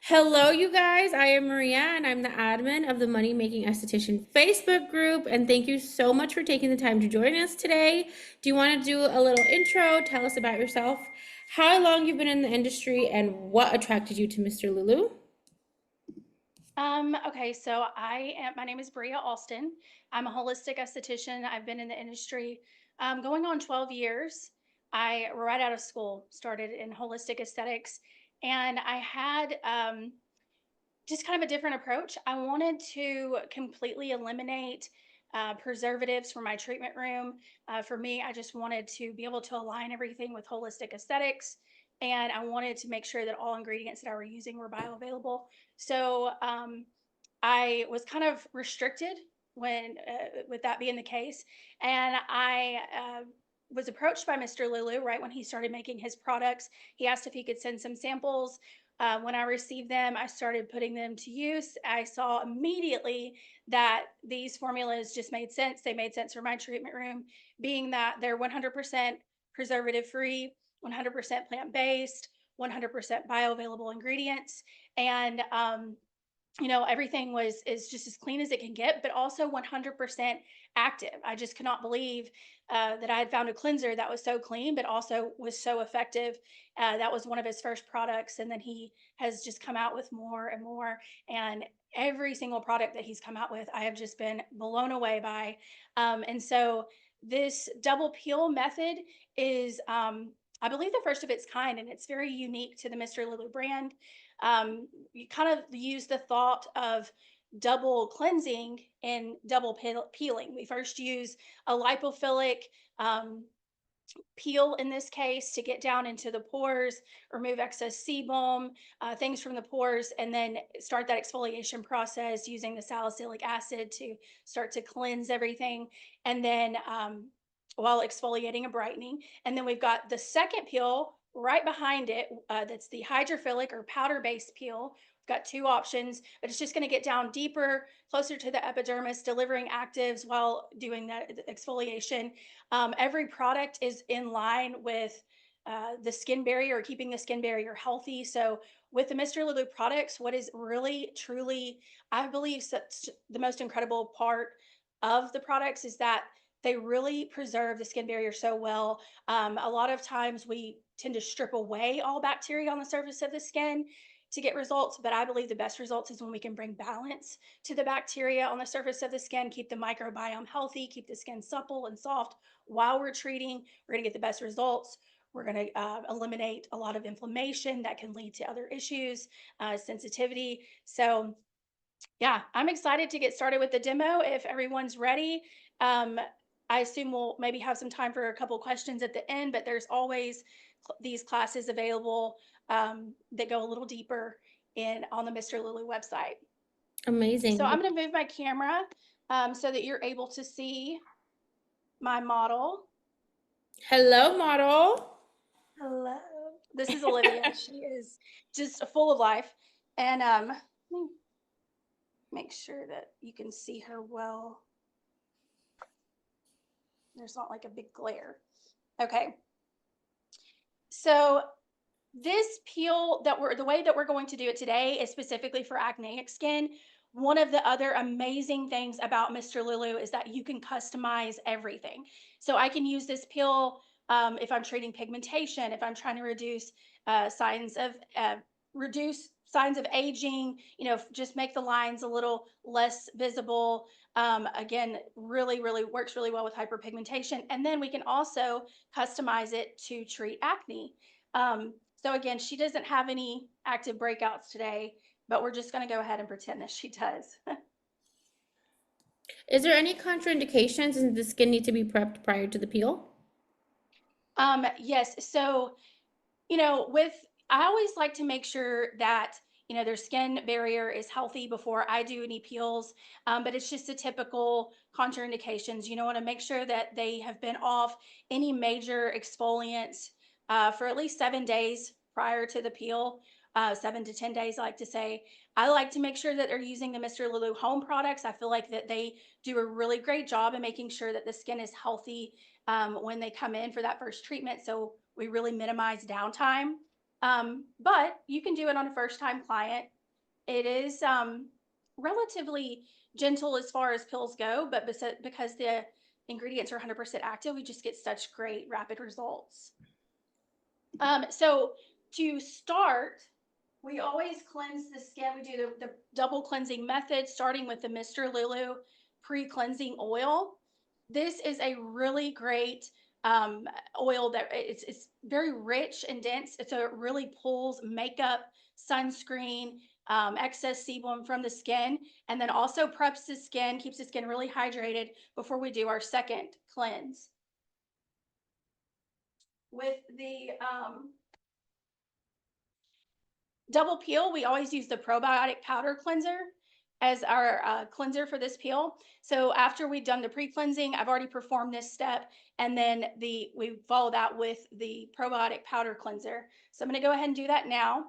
Hello, you guys. I am Maria, and I'm the admin of the Money Making Esthetician Facebook group. And thank you so much for taking the time to join us today. Do you want to do a little intro? Tell us about yourself, how long you've been in the industry, and what attracted you to Mr. Lulu? Okay, so my name is Bria Alston. I'm a holistic esthetician. I've been in the industry going on 12 years. I, right out of school, started in holistic aesthetics, and I had just kind of a different approach. I wanted to completely eliminate preservatives from my treatment room. For me, I just wanted to be able to align everything with holistic aesthetics. And I wanted to make sure that all ingredients that I were using were bioavailable. So I was kind of restricted when, with that being the case. And I was approached by Mr. Lulu right when he started making his products. He asked if he could send some samples. When I received them, I started putting them to use. I saw immediately that these formulas just made sense. They made sense for my treatment room, being that they're 100% preservative free, 100% plant based, 100% bioavailable ingredients. And everything was is just as clean as it can get, but also 100% active. I just cannot believe that I had found a cleanser that was so clean but also was so effective. That was one of his first products, and then he has just come out with more and more, and every single product that he's come out with I have just been blown away by. And so this double peel method is I believe the first of its kind, and it's very unique to the Mr. Lulu brand. You kind of use the thought of double cleansing and double peeling. We first use a lipophilic um, peel in this case to get down into the pores, remove excess sebum, things from the pores, and then start that exfoliation process using the salicylic acid to start to cleanse everything. And then while exfoliating and brightening. And then we've got the second peel right behind it. That's the hydrophilic or powder based peel. We've got two options, but it's just going to get down deeper, closer to the epidermis, delivering actives while doing the exfoliation. Every product is in line with the skin barrier, keeping the skin barrier healthy. So with the Mr. Lulu products, what is really, truly, I believe, such the most incredible part of the products is that they really preserve the skin barrier so well. A lot of times we tend to strip away all bacteria on the surface of the skin to get results, but I believe the best results is when we can bring balance to the bacteria on the surface of the skin, keep the microbiome healthy, keep the skin supple and soft while we're treating. We're going to get the best results. We're going to eliminate a lot of inflammation that can lead to other issues, sensitivity. So, yeah, I'm excited to get started with the demo if everyone's ready. Um, I assume we'll maybe have some time for a couple questions at the end, but there's always these classes available that go a little deeper in on the Mr. Lulu website. So Amazing. I'm going to move my camera so that you're able to see my model. Hello, model. Hello. This is Olivia. She is just full of life. And let me make sure that you can see her well. There's not like a big glare. Okay. So this peel that the way that we're going to do it today is specifically for acneic skin. One of the other amazing things about Mr. Lulu is that you can customize everything. So I can use this peel if I'm treating pigmentation, if I'm trying to reduce signs of aging, just make the lines a little less visible. Again, really, really works really well with hyperpigmentation. And then we can also customize it to treat acne. So again, she doesn't have any active breakouts today, but we're just going to go ahead and pretend that she does. Is there any contraindications, and does the skin need to be prepped prior to the peel? Yes. So, with I always like to make sure that their skin barrier is healthy before I do any peels. But it's just the typical contraindications. You want to make sure that they have been off any major exfoliants for at least 7 days prior to the peel. 7 to 10 days, I like to say. I like to make sure that they're using the Mr. Lulu home products. I feel like that they do a really great job in making sure that the skin is healthy when they come in for that first treatment. So we really minimize downtime. But you can do it on a first time client. It is relatively gentle as far as pills go, but because the ingredients are 100% active, we just get such great rapid results. So to start, we always cleanse the skin. We do the double cleansing method, starting with the Mr. Lulu pre-cleansing oil. This is a really great um, oil that it's very rich and dense. So it really pulls makeup, sunscreen, excess sebum from the skin, and then also preps the skin, keeps the skin really hydrated before we do our second cleanse. With the double peel, we always use the probiotic powder cleanser as our cleanser for this peel. So after we've done the pre-cleansing, I've already performed this step, and then we follow that with the probiotic powder cleanser. So I'm going to go ahead and do that now.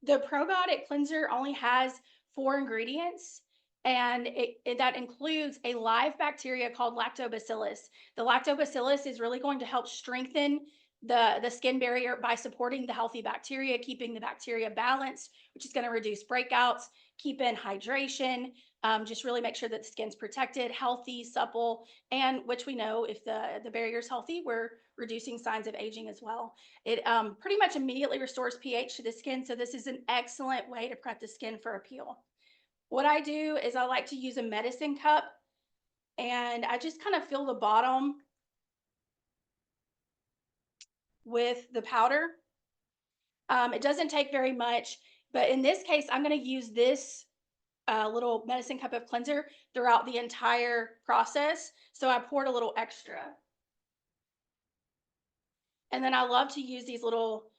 The probiotic cleanser only has 4 ingredients, and that includes a live bacteria called lactobacillus. The lactobacillus is really going to help strengthen the skin barrier by supporting the healthy bacteria, keeping the bacteria balanced, which is going to reduce breakouts, keep in hydration, just really make sure that the skin's protected, healthy, supple, and which we know if the barrier is healthy, we're reducing signs of aging as well. It pretty much immediately restores pH to the skin, so this is an excellent way to prep the skin for a peel. What I do is I like to use a medicine cup, and I just kind of fill the bottom with the powder. It doesn't take very much, but in this case, I'm going to use this little medicine cup of cleanser throughout the entire process. So I poured a little extra. And then I love to use these little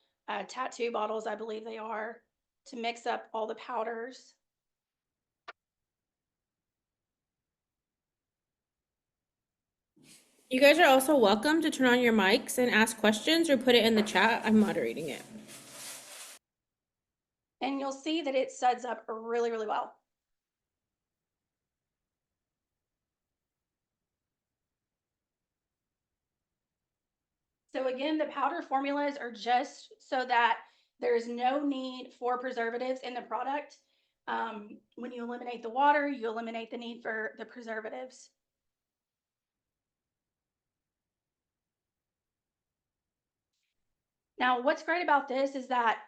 tattoo bottles, I believe they are, to mix up all the powders. You guys are also welcome to turn on your mics and ask questions or put it in the chat. I'm moderating it. And you'll see that it suds up really, really well. So again, the powder formulas are just so that there's no need for preservatives in the product. When you eliminate the water, you eliminate the need for the preservatives. Now, what's great about this is that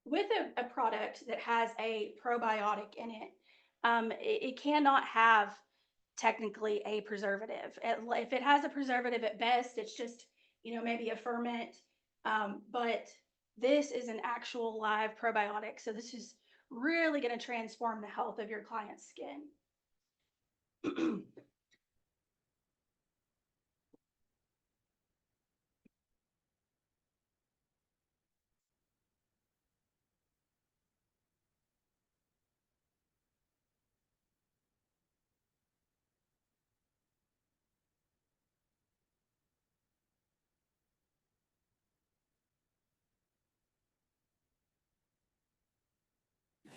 with a product that has a probiotic in it, it cannot have technically a preservative. If it has a preservative at best, it's just, maybe a ferment. But this is an actual live probiotic. So this is really going to transform the health of your client's skin.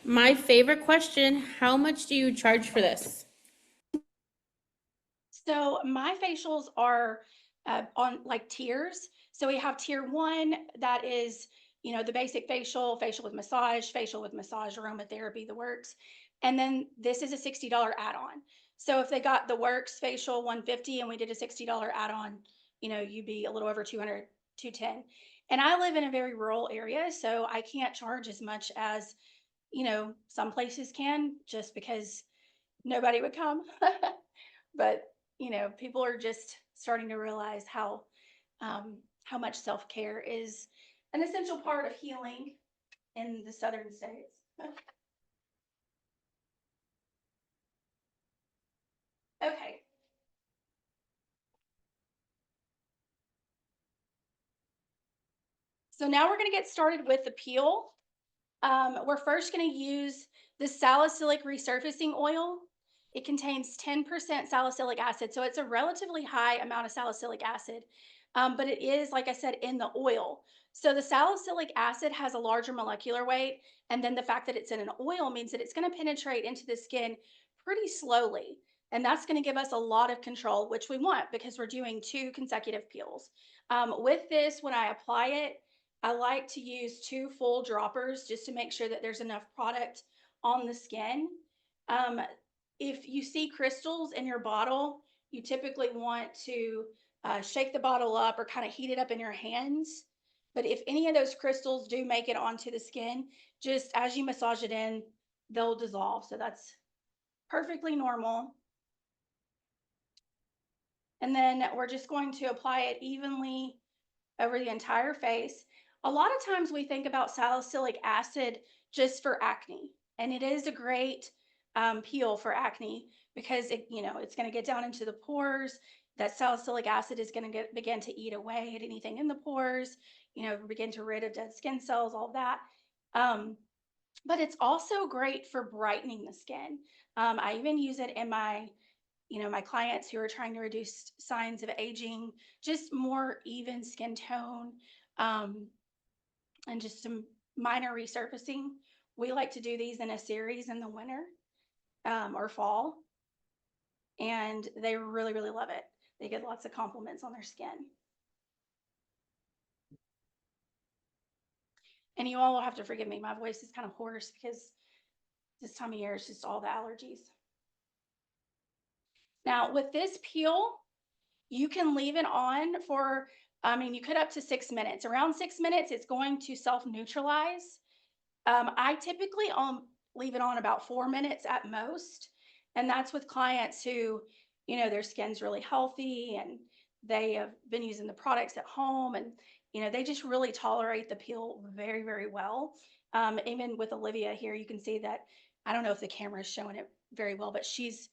My favorite question, how much do you charge for this? So my facials are on like tiers. So we have tier 1 that is, the basic facial, facial with massage, aromatherapy, the works. And then this is a $60 add-on. So if they got the works facial 150 and we did a $60 add-on, you'd be a little over 200, 210. And I live in a very rural area, so I can't charge as much as, some places can, just because nobody would come. But people are just starting to realize how much self-care is an essential part of healing in the southern states. Okay, so now we're going to get started with the peel. We're first going to use the salicylic resurfacing oil. It contains 10% salicylic acid, so it's a relatively high amount of salicylic acid, but it is, like I said, in the oil. So the salicylic acid has a larger molecular weight, and then the fact that it's in an oil means that it's going to penetrate into the skin pretty slowly. And that's going to give us a lot of control, which we want because we're doing 2 consecutive peels. With this, when I apply it, I like to use 2 full droppers just to make sure that there's enough product on the skin. Um, if you see crystals in your bottle, you typically want to shake the bottle up or kind of heat it up in your hands. But if any of those crystals do make it onto the skin, just as you massage it in, they'll dissolve. So that's perfectly normal. And then we're just going to apply it evenly over the entire face. A lot of times we think about salicylic acid just for acne, and it is a great peel for acne because it's going to get down into the pores. That salicylic acid is going to begin to eat away at anything in the pores, begin to rid of dead skin cells, all that. But it's also great for brightening the skin. I even use it in my clients who are trying to reduce signs of aging, just more even skin tone, and just some minor resurfacing. We like to do these in a series in the winter or fall, and they really, really love it. They get lots of compliments on their skin. And you all will have to forgive me. My voice is kind of hoarse because this time of year is just all the allergies. Now, with this peel, you can leave it on for, you could up to 6 minutes. Around 6 minutes, it's going to self-neutralize. I typically leave it on about 4 minutes at most. And that's with clients who, their skin's really healthy and they have been using the products at home and, they just really tolerate the peel very, very well. Even with Olivia here, you can see that, I don't know if the camera is showing it very well, but she's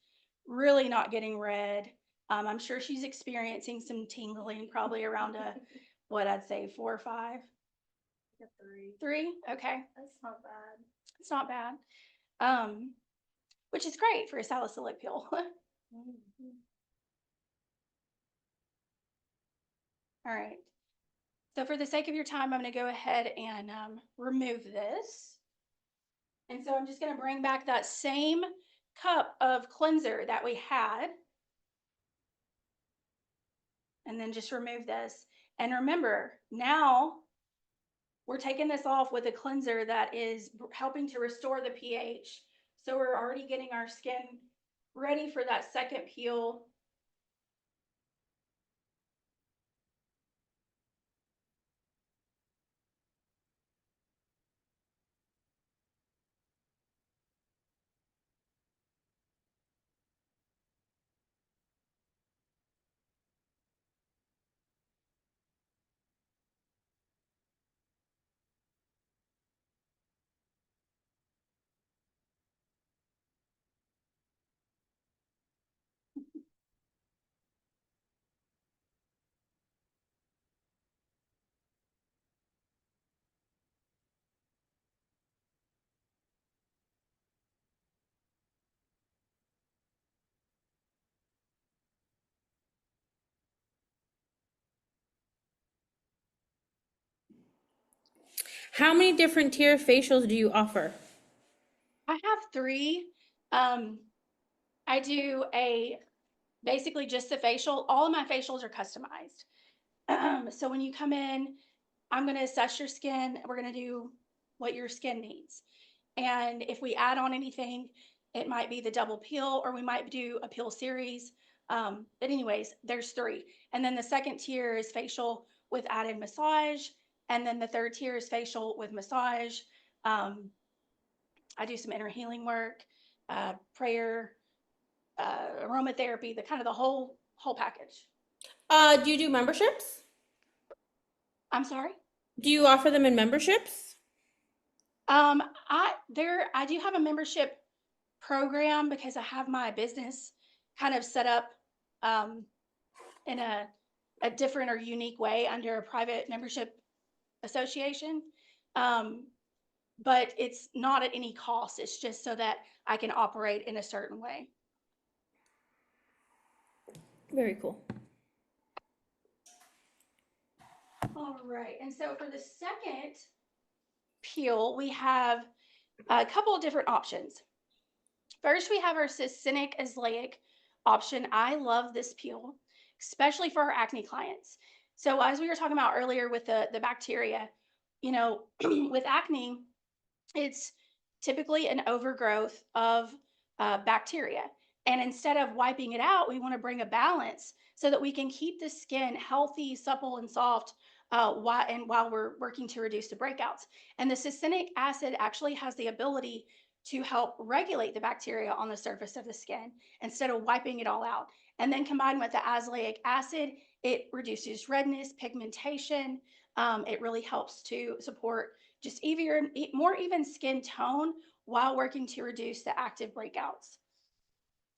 really not getting red. I'm sure she's experiencing some tingling, probably around what I'd say 4 or 5. 3. 3? Okay. That's not bad. It's not bad. Which is great for a salicylic peel. Mm-hmm. All right. So for the sake of your time, I'm going to go ahead and remove this. And so I'm just going to bring back that same cup of cleanser that we had. And then just remove this. And remember, now we're taking this off with a cleanser that is helping to restore the pH. So we're already getting our skin ready for that second peel. How many different tier facials do you offer? I have 3. I do basically just the facial. All of my facials are customized. So when you come in, I'm going to assess your skin. We're going to do what your skin needs. And if we add on anything, it might be the double peel or we might do a peel series. But anyways, there's 3. And then the second tier is facial with added massage. And then the third tier is facial with massage. I do some inner healing work, prayer, aromatherapy, the whole package. Do you do memberships? I'm sorry. Do you offer them in memberships? I do have a membership program because I have my business kind of set up in a different or unique way under a private membership association. But it's not at any cost. It's just so that I can operate in a certain way. Very cool. All right. And so for the second peel, we have a couple of different options. First, we have our azelaic, option. I love this peel, especially for our acne clients. So as we were talking about earlier with the bacteria, you know, with acne, it's typically an overgrowth of bacteria. And instead of wiping it out, we want to bring a balance so that we can keep the skin healthy, supple, and soft while we're working to reduce the breakouts. And the succinic acid actually has the ability to help regulate the bacteria on the surface of the skin instead of wiping it all out. And then combined with the azelaic acid, it reduces redness, pigmentation. It really helps to support just more even skin tone while working to reduce the active breakouts.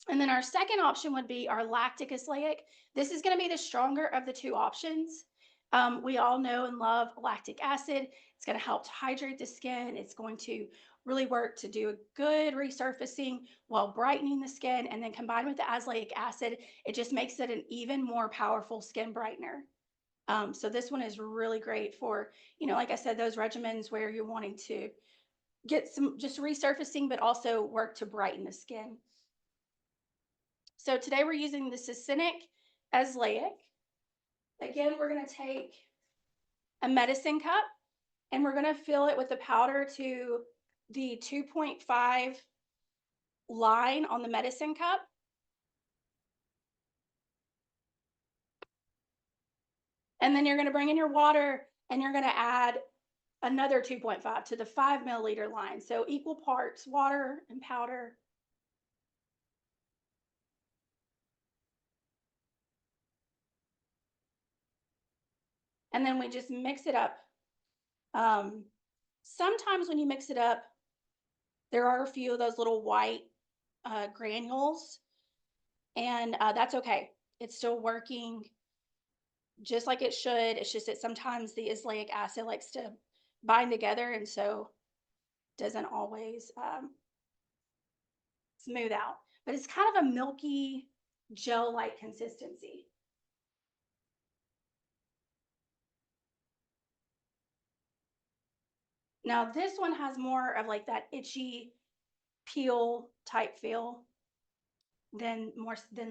And then our second option would be our lactic azelaic. This is going to be the stronger of the two options. We all know and love lactic acid. It's going to help to hydrate the skin. It's going to really work to do a good resurfacing while brightening the skin. And then combined with the azelaic acid, it just makes it an even more powerful skin brightener. So this one is really great for, like I said, those regimens where you're wanting to get some just resurfacing, but also work to brighten the skin. So today we're using the succinic azelaic. Again, we're going to take a medicine cup and we're going to fill it with the powder to the 2.5 line on the medicine cup. And then you're going to bring in your water and you're going to add another 2.5 to the 5 milliliter line. So equal parts water and powder. And then we just mix it up. Sometimes when you mix it up, there are a few of those little white granules, and that's okay. It's still working just like it should. It's just that sometimes the azelaic acid likes to bind together, and so doesn't always smooth out. But it's kind of a milky gel-like consistency. Now this one has more of like that itchy peel type feel than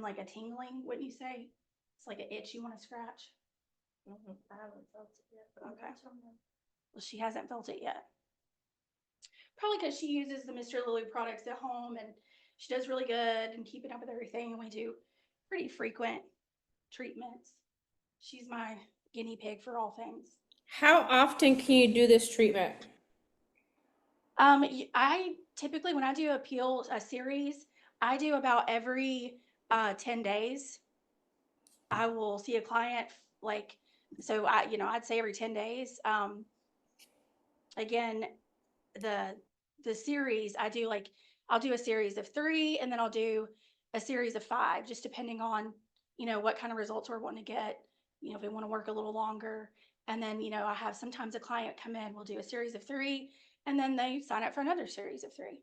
like a tingling, wouldn't you say? It's like an itch you want to scratch. I haven't felt it yet, but Okay. I'm Well, she hasn't felt it yet. Probably because she uses the Mr. Lulu products at home and she does really good and keeping up with everything. And we do pretty frequent treatments. She's my guinea pig for all things. How often can you do this treatment? I typically, when I do a series, I do about every 10 days. I will see a client I'd say every 10 days. Again, the series I'll do a series of 3 and then I'll do a series of 5, just depending on, what kind of results we're wanting to get, if we want to work a little longer. And then, I have sometimes a client come in, we'll do a series of 3 and then they sign up for another series of 3.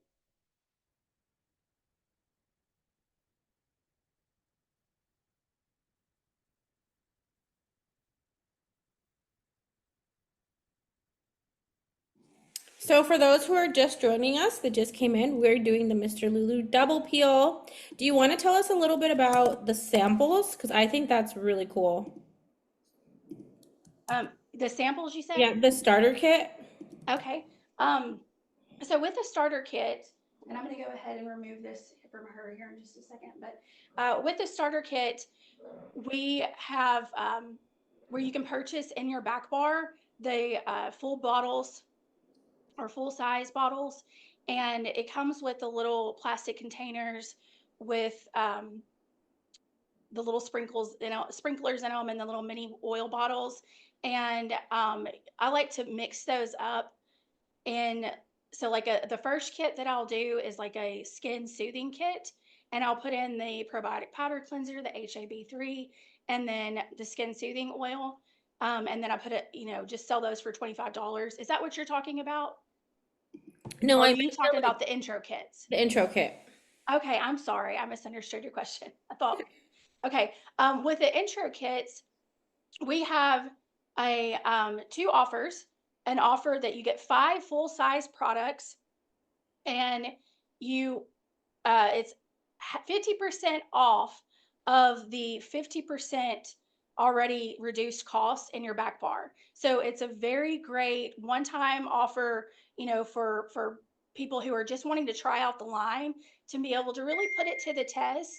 So for those who are just joining us, that just came in, we're doing the Mr. Lulu double peel. Do you want to tell us a little bit about the samples? Because I think that's really cool. The samples you said? Yeah, the starter kit. Okay. So with the starter kit, and I'm going to go ahead and remove this from her here in just a second, but with the starter kit, we have where you can purchase in your back bar the full bottles or full size bottles, and it comes with the little plastic containers with the little sprinklers in them and the little mini oil bottles. And I like to mix those up. And so the first kit that I'll do is like a skin soothing kit, and I'll put in the probiotic powder cleanser, the HAB3, and then the skin soothing oil. And then I put it, just sell those for $25. Is that what you're talking about? No, Or I are you meant talking about the intro kits? the intro kit. Okay, I'm sorry. I misunderstood your question. I thought, okay. With the intro kits, we have a 2 offers. An offer that you get 5 full size products, and you it's 50% off of the 50% already reduced cost in your back bar. So it's a very great one-time offer, for people who are just wanting to try out the line, to be able to really put it to the test,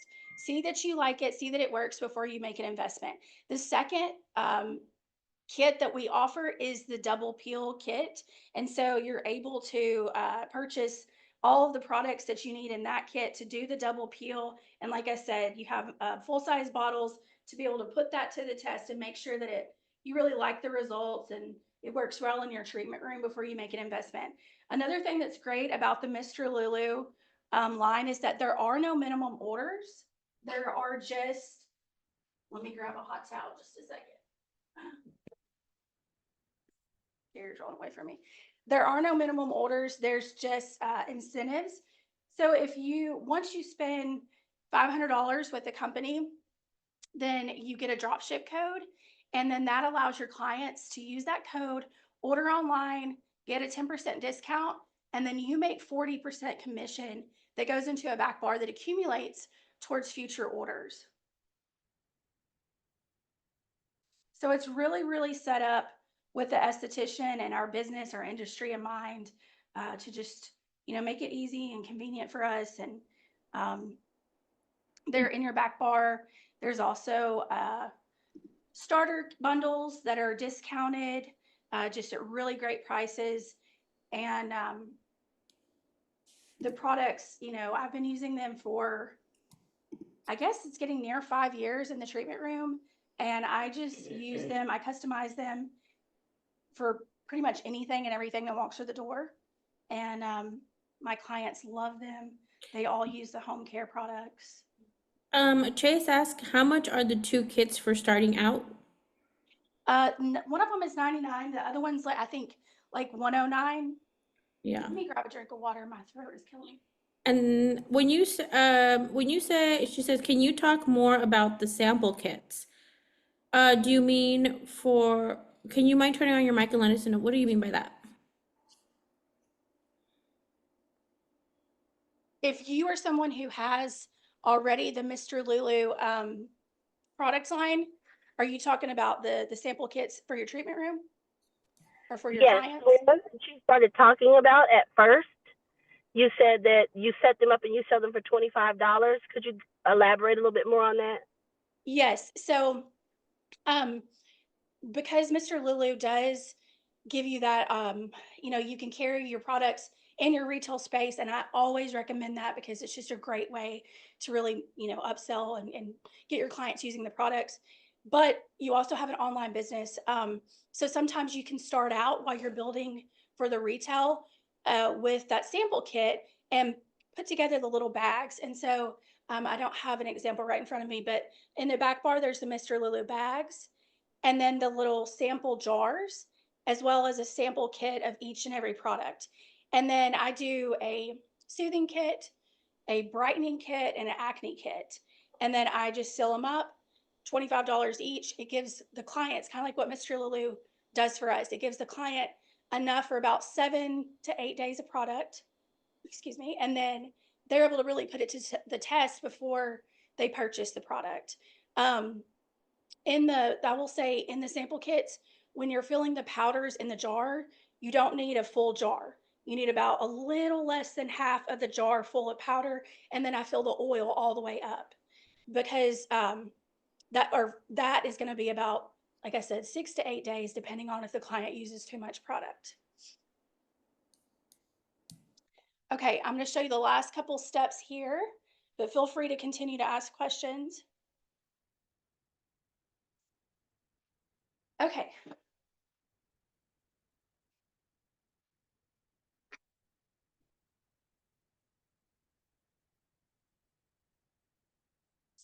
see that you like it, see that it works before you make an investment. The second kit that we offer is the double peel kit. And so you're able to purchase all of the products that you need in that kit to do the double peel. And like I said, you have full size bottles to be able to put that to the test and make sure that you really like the results and it works well in your treatment room before you make an investment. Another thing that's great about the Mr. Lulu line is that there are no minimum orders. There are just, let me grab a hot towel just a second. You're drawn away from me. There are no minimum orders. There's just incentives. So once you spend $500 with the company, then you get a drop ship code. And then that allows your clients to use that code, order online, get a 10% discount, and then you make 40% commission that goes into a back bar that accumulates towards future orders. So it's really, really set up with the esthetician and our business, our industry in mind, to just, make it easy and convenient for us. And they're in your back bar. There's also starter bundles that are discounted, just at really great prices. And the products, I've been using them for, I guess it's getting near 5 years in the treatment room. And I just use them, I customize them for pretty much anything and everything that walks through the door. And my clients love them. They all use the home care products. Chase asked, how much are the 2 kits for starting out? One of them is 99. The other one's I think like 109. Yeah. Let me grab a drink of water. My throat is killing me. And when you say, she says, can you talk more about the sample kits? Do you mean can you mind turning on your mic and let us know, what do you mean by that? If you are someone who has already the Mr. Lulu products line, are you talking about the sample kits for your treatment room or for your clients? The ones that you started talking about at first, you said that you set them up and you sell them for $25. Could you elaborate a little bit more on that? Yes. So, because Mr. Lulu does give you that, you can carry your products in your retail space. And I always recommend that because it's just a great way to really, upsell and get your clients using the products. But you also have an online business. So sometimes you can start out while you're building for the retail with that sample kit and put together the little bags. And so I don't have an example right in front of me, but in the back bar, there's the Mr. Lulu bags and then the little sample jars, as well as a sample kit of each and every product. And then I do a soothing kit, a brightening kit, and an acne kit. And then I just seal them up, $25 each. It gives the clients, kind of like what Mr. Lulu does for us, it gives the client enough for about 7 to 8 days of product, excuse me, and then they're able to really put it to the test before they purchase the product. I will say in the sample kits, when you're filling the powders in the jar, you don't need a full jar. You need about a little less than half of the jar full of powder. And then I fill the oil all the way up because that is going to be about, like I said, 6 to 8 days, depending on if the client uses too much product. Okay, I'm going to show you the last couple steps here, but feel free to continue to ask questions. Okay.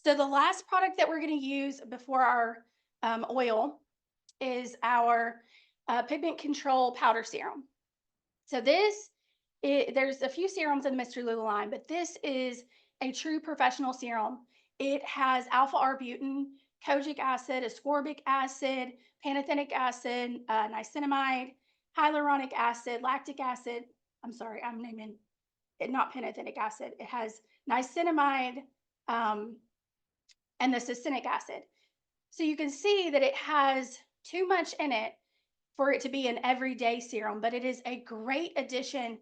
So the last product that we're going to use before our oil is our pigment control powder serum. So there's a few serums in the Mr. Lulu line, but this is a true professional serum. It has alpha arbutin, kojic acid, ascorbic acid, pantothenic acid, niacinamide, hyaluronic acid, lactic acid. I'm sorry, I'm naming it not pantothenic acid. It has niacinamide, and the succinic acid. So you can see that it has too much in it for it to be an everyday serum, but it is a great addition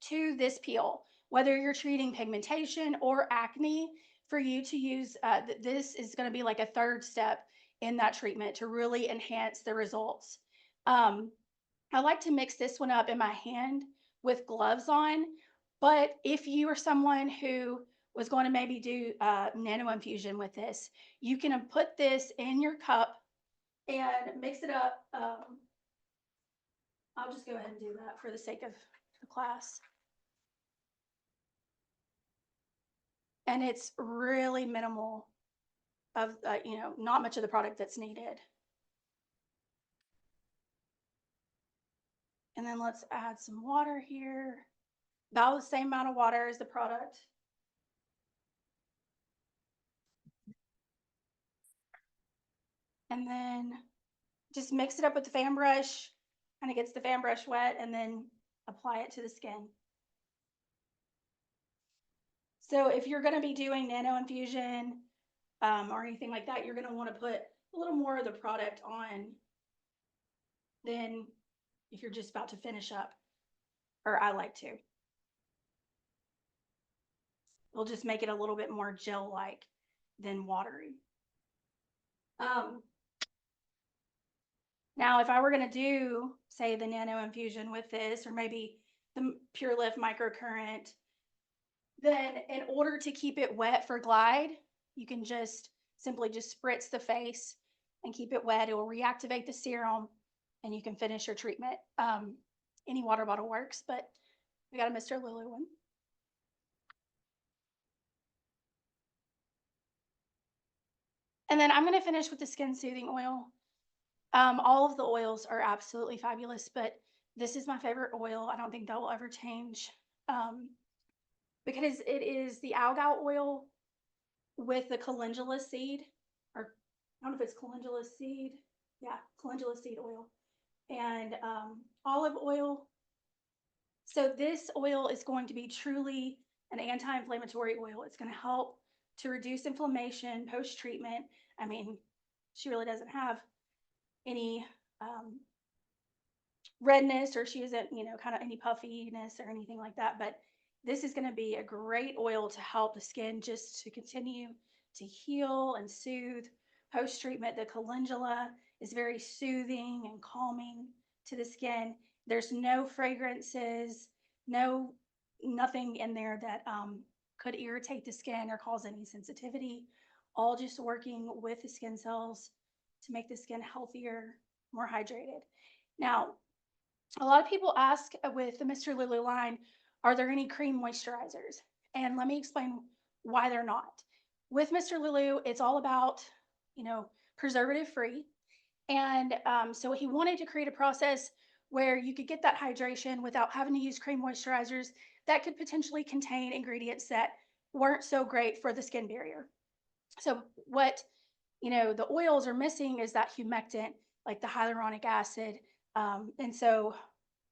to this peel. Whether you're treating pigmentation or acne, for you to use this is going to be like a third step in that treatment to really enhance the results. Um, I like to mix this one up in my hand with gloves on, but if you are someone who was going to maybe do nano infusion with this, you can put this in your cup and mix it up. I'll just go ahead and do that for the sake of the class. And it's really minimal of, not much of the product that's needed. And then let's add some water here, about the same amount of water as the product. And then just mix it up with the fan brush, kind of gets the fan brush wet, and then apply it to the skin. So if you're going to be doing nano infusion or anything like that, you're going to want to put a little more of the product on than if you're just about to finish up, or I like to. It'll just make it a little bit more gel-like than watery. Now, if I were going to do, say, the nano infusion with this, or maybe the Pure Lift microcurrent, then in order to keep it wet for glide, you can just simply just spritz the face and keep it wet. It will reactivate the serum and you can finish your treatment. Any water bottle works, but we got a Mr. Lulu one. And then I'm going to finish with the skin soothing oil. All of the oils are absolutely fabulous, but this is my favorite oil. I don't think that will ever change because it is the algal oil with the calendula seed, or I don't know if it's calendula seed. Yeah, calendula seed oil and olive oil. So this oil is going to be truly an anti-inflammatory oil. It's going to help to reduce inflammation post-treatment. I mean, she really doesn't have any redness, or she isn't, kind of any puffiness or anything like that. But this is going to be a great oil to help the skin just to continue to heal and soothe post-treatment. The calendula is very soothing and calming to the skin. There's no fragrances, nothing in there that could irritate the skin or cause any sensitivity. All just working with the skin cells to make the skin healthier, more hydrated. Now, a lot of people ask with the Mr. Lulu line, are there any cream moisturizers? And let me explain why they're not. With Mr. Lulu, it's all about, preservative free. And so he wanted to create a process where you could get that hydration without having to use cream moisturizers that could potentially contain ingredients that weren't so great for the skin barrier. So what, the oils are missing is that humectant, like the hyaluronic acid. And so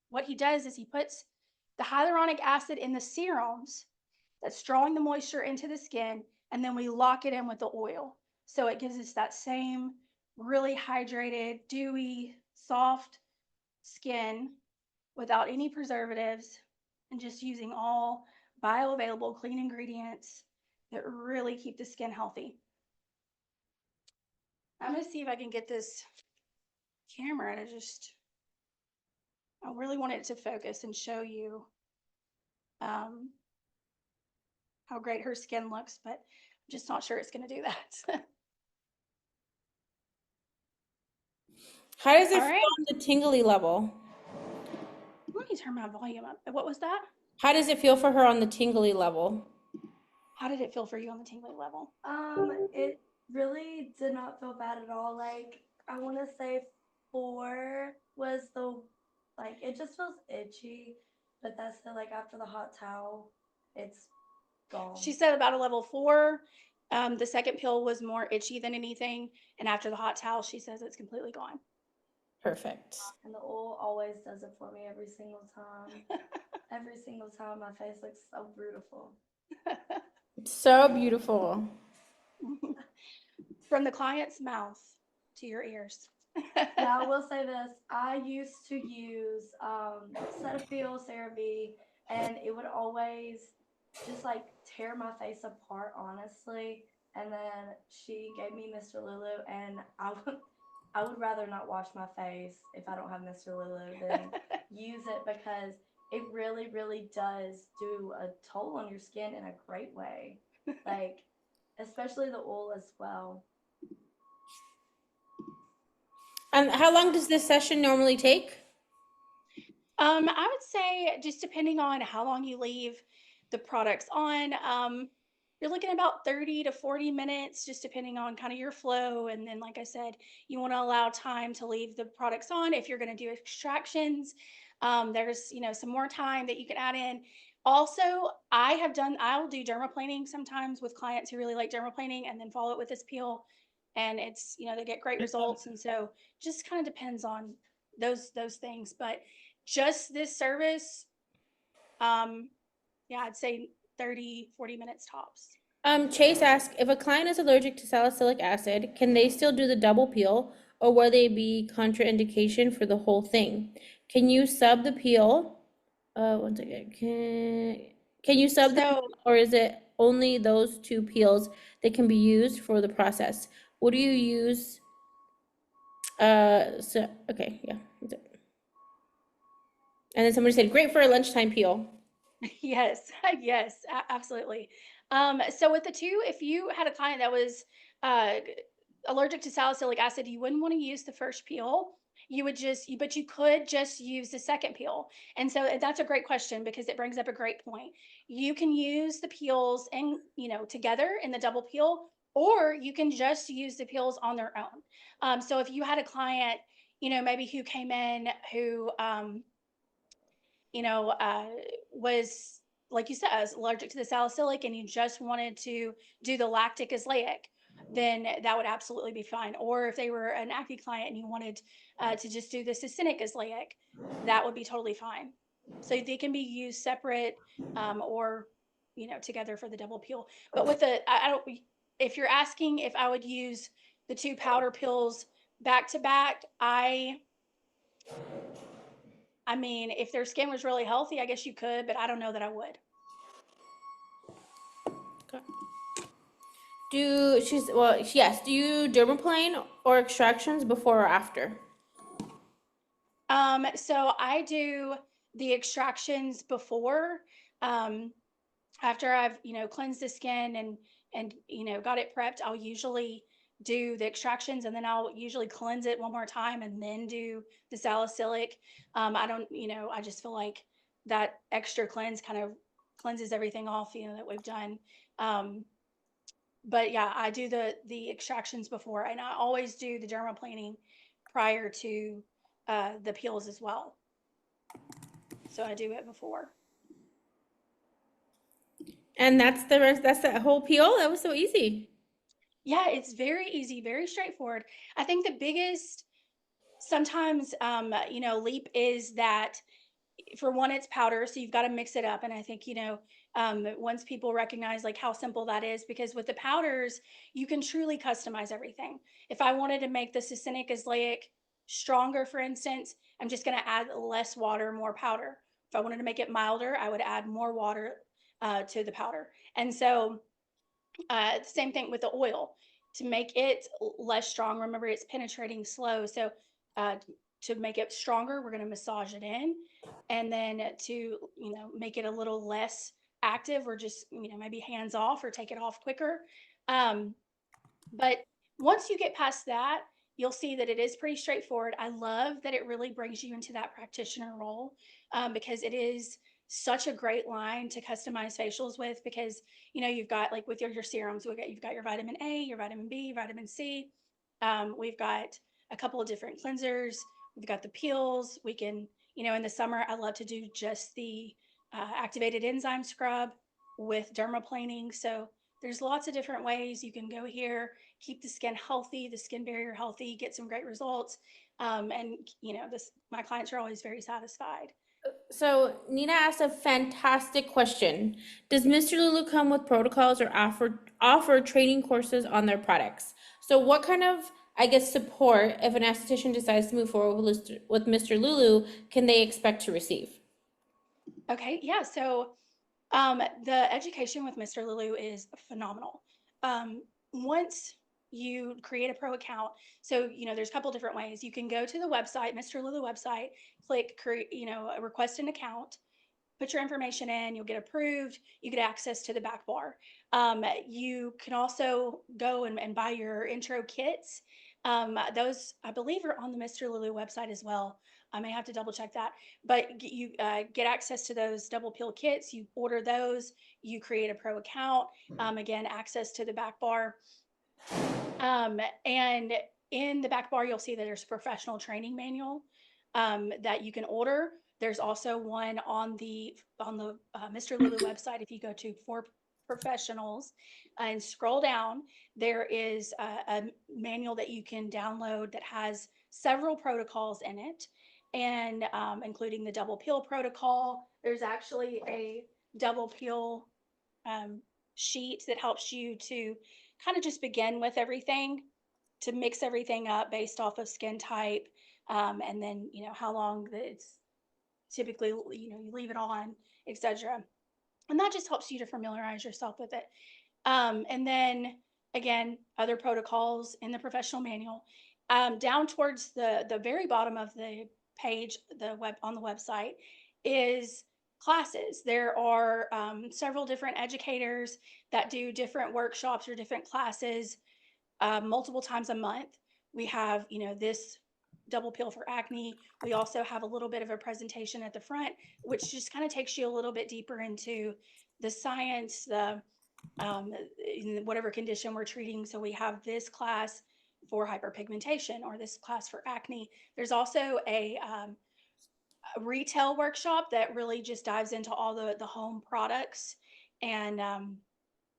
what he does is he puts the hyaluronic acid in the serums that's drawing the moisture into the skin, and then we lock it in with the oil. So it gives us that same really hydrated, dewy, soft skin without any preservatives and just using all bioavailable clean ingredients that really keep the skin healthy. I'm going to see if I can get this camera to I really want it to focus and show you how great her skin looks, but I'm just not sure it's going to do that. How does it All feel right. on the tingly level? Let me turn my volume up. What was that? How does it feel for her on the tingly level? How did it feel for you on the tingly level? It really did not feel bad at all. Like, I want to say 4 was it just feels itchy, but that's after the hot towel, it's gone. She said about a level 4. The second pill was more itchy than anything. And after the hot towel, she says it's completely gone. Perfect. And the oil always does it for me every single time. Every single time my face looks so beautiful. So beautiful. From the client's mouth to your ears. Now I will say this: I used to use Cetaphil, CeraVe, and it would always just like tear my face apart, honestly. And then she gave me Mr. Lulu, and I would rather not wash my face if I don't have Mr. Lulu than use it, because it really, really does do a toll on your skin in a great way. Like, especially the oil as well. And how long does this session normally take? I would say just depending on how long you leave the products on, you're looking at about 30 to 40 minutes, just depending on kind of your flow. And then, like I said, you want to allow time to leave the products on. If you're going to do extractions, there's, some more time that you can add in. Also, I'll do dermaplaning sometimes with clients who really like dermaplaning and then follow it with this peel. And it's, they get great results. And so just kind of depends on those things. But just this service, yeah, I'd say 30, 40 minutes tops. Chase asked, if a client is allergic to salicylic acid, can they still do the double peel, or will they be contraindication for the whole thing? Can you sub the peel? One second. Can you sub the peel, So or is it only those two peels that can be used for the process? What do you use? So okay, yeah. That's it. And then somebody said, great for a lunchtime peel. yes, yes, absolutely. So with the two, if you had a client that was uh, allergic to salicylic acid, you wouldn't want to use the first peel. But you could just use the second peel. And so that's a great question because it brings up a great point. You can use the peels and, together in the double peel, or you can just use the peels on their own. So if you had a client, maybe who came in who, you know, uh, was like you said, was allergic to the salicylic, and you just wanted to do the lactic azelaic, then that would absolutely be fine. Or if they were an acne client and you wanted to just do the salicylic azelaic, that would be totally fine. So they can be used separate, or together for the double peel. But with I don't. If you're asking if I would use the two powder pills back to back, I mean, if their skin was really healthy, I guess you could, but I don't know that I would. Yes, do you dermaplane or extractions before or after? So I do the extractions before, um, after I've, cleansed the skin and, got it prepped, I'll usually do the extractions, and then I'll usually cleanse it one more time and then do the salicylic. I don't, I just feel like that extra cleanse kind of cleanses everything off, that we've done. Um, but yeah, I do the extractions before, and I always do the dermaplaning prior to the peels as well. So I do it before. And that's the rest. That's the whole peel. That was so easy. Yeah, it's very easy, very straightforward. I think the biggest sometimes leap is that, for one, it's powder, so you've got to mix it up. And I think, once people recognize like how simple that is, because with the powders, you can truly customize everything. If I wanted to make the succinic azelaic stronger, for instance, I'm just going to add less water, more powder. If I wanted to make it milder, I would add more water to the powder. And so the same thing with the oil. To make it less strong, remember it's penetrating slow. So uh, to make it stronger, we're going to massage it in. And then to, make it a little less active, or just, maybe hands off or take it off quicker. Um, but once you get past that, you'll see that it is pretty straightforward. I love that it really brings you into that practitioner role, because it is such a great line to customize facials with, because you've got, like, with your serums, you've got your vitamin A, your vitamin B, vitamin C. We've got a couple of different cleansers. We've got the peels. We can, in the summer, I love to do just the activated enzyme scrub with dermaplaning. So there's lots of different ways you can go here, keep the skin healthy, the skin barrier healthy, get some great results. And my clients are always very satisfied. So Nina asked a fantastic question. Does Mr. Lulu come with protocols or offer training courses on their products? So what kind of, I guess, support if an esthetician decides to move forward with Mr. Lulu can they expect to receive? Okay, yeah. So the education with Mr. Lulu is phenomenal. Once you create a pro account, so there's a couple different ways. You can go to the website, Mr. Lulu website, click create, request an account, put your information in, you'll get approved, you get access to the back bar. You can also go and buy your intro kits. Those, I believe, are on the Mr. Lulu website as well. I may have to double check that, but you get access to those double peel kits. You order those, you create a pro account. Again, access to the back bar. And in the back bar, you'll see that there's a professional training manual that you can order. There's also one on the Mr. Lulu website. If you go to For Professionals and scroll down, there is a manual that you can download that has several protocols in it, and including the double peel protocol. There's actually a double peel sheet that helps you to kind of just begin with everything, to mix everything up based off of skin type, and then how long that it's typically you leave it on, etc. And that just helps you to familiarize yourself with it. And then again, other protocols in the professional manual. Down towards the very bottom of the page, on the website, is classes. There are several different educators that do different workshops or different classes multiple times a month. We have, this double peel for acne. We also have a little bit of a presentation at the front, which just kind of takes you a little bit deeper into the science, in whatever condition we're treating. So we have this class for hyperpigmentation, or this class for acne. There's also a retail workshop that really just dives into all the home products, and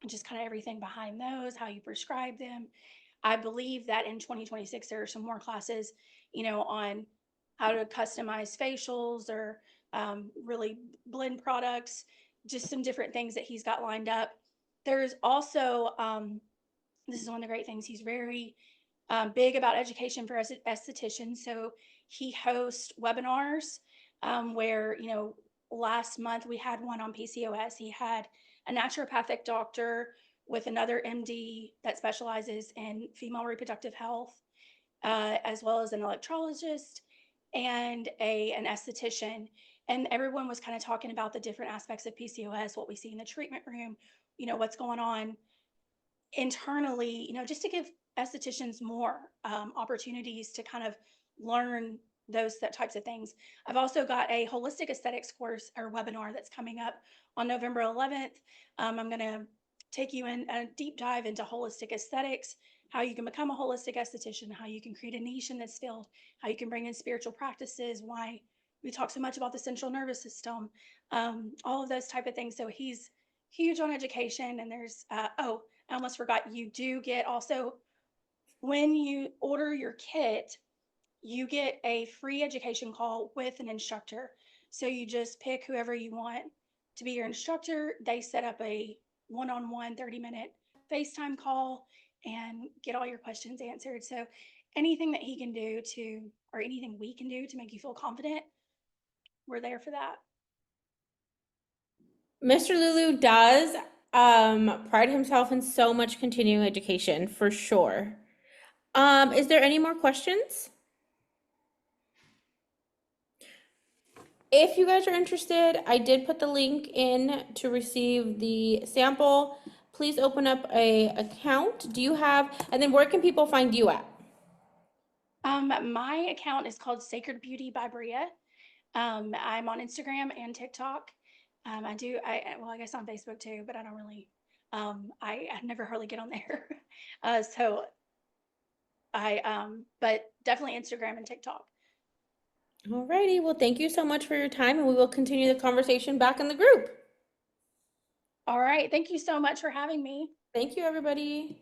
just kind of everything behind those, how you prescribe them. I believe that in 2026, there are some more classes, on how to customize facials, or really blend products, just some different things that he's got lined up. There's also, this is one of the great things, he's very big about education for estheticians. So he hosts webinars where, last month we had one on PCOS. He had a naturopathic doctor with another MD that specializes in female reproductive health, as well as an electrologist and an esthetician. And everyone was kind of talking about the different aspects of PCOS, what we see in the treatment room, what's going on internally, just to give estheticians more opportunities to kind of learn those types of things. I've also got a holistic aesthetics course or webinar that's coming up on November 11th. I'm going to take you in a deep dive into holistic aesthetics, how you can become a holistic esthetician, how you can create a niche in this field, how you can bring in spiritual practices, why we talk so much about the central nervous system, all of those type of things. So he's huge on education. And there's, I almost forgot, you do get also, when you order your kit, you get a free education call with an instructor. So you just pick whoever you want to be your instructor. They set up a one-on-one 30-minute FaceTime call and get all your questions answered. So anything that he can do or anything we can do to make you feel confident, we're there for that. Mr. Lulu does pride himself in so much continuing education, for sure. Is there any more questions? If you guys are interested, I did put the link in to receive the sample. Please open up a account. And then where can people find you at? My account is called Sacred Beauty by Bria. I'm on Instagram and TikTok. I guess on Facebook too, but I don't really, I never hardly get on there. But definitely Instagram and TikTok. Alrighty, well, thank you so much for your time, and we will continue the conversation back in the group. All right. Thank you so much for having me. Thank you, everybody.